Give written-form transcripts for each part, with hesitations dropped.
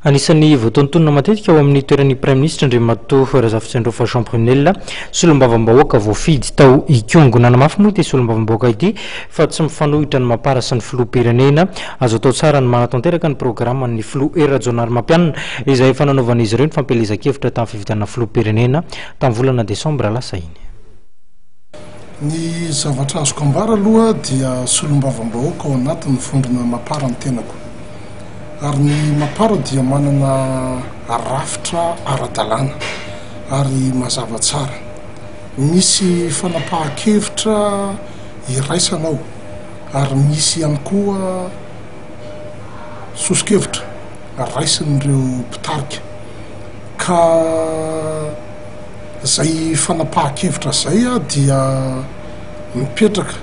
Anisan'ny voatonona matetika ao amin'ny toeran'ny praiminisiitra Anisan'ny Razafitsiandraofa Jean Brunelle solombavambahoaka voafidy tao Ikongo nanamafy moa ity solombavambahoaka ity fa tsy mifanohitra ny mampara sy ny filoha-pirenena azo atao tsara ny manatanteraka ny programma ny filoha erajonary mampianina izay efa nanaovan'izy ireo ny fampelezan-kevitra tamin'ny fividianana filoha-pirenena tamin'ny volana desambra lasa iny. Ny zavatra azoko ambara aloha dia solombavambahoaka ao anatin'ny vondrona mampara ny tenako. Ary ny mampara dia manana rafitra ara-dalàna ary mazava tsara. Misy fanapahan-kevitra iraisanao ary misy ihany koa soso-kevitra raisin'ireo mpitarika. Ka zay fanapahan-kevitra zay dia mipetraka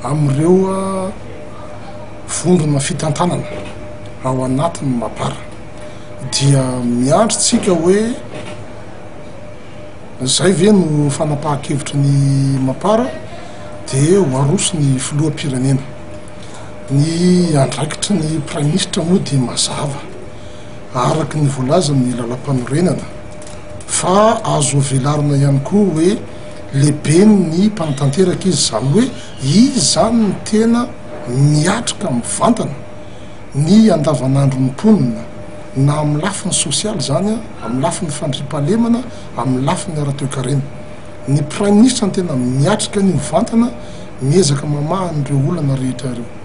amin'ireo vondrona fitantanana ao anatin'ny mampara dia miandrotsika hoe zay ve no fanapahan-kevitra ny mampara dia ho aroso ny filoha-pirenena. Ny andraikitry ny praiminisiitra moa dia mazava araky ny voalaza ny lalam-panorenana fa azo velarina ihany koa hoe lehibe ny mpanatanteraka izy, zany hoe izy zany ny tena miatrika mivantana ny andavanandro ny mponina na amin'ny lafiny sosialy zany amin'ny lafiny fandriam-pahalemana amin'ny lafiny ara-toekarena. Ny praiminisiitra ny tena miatrika ny mivantana miezaka mamahan'ireo olana rehetra ireo.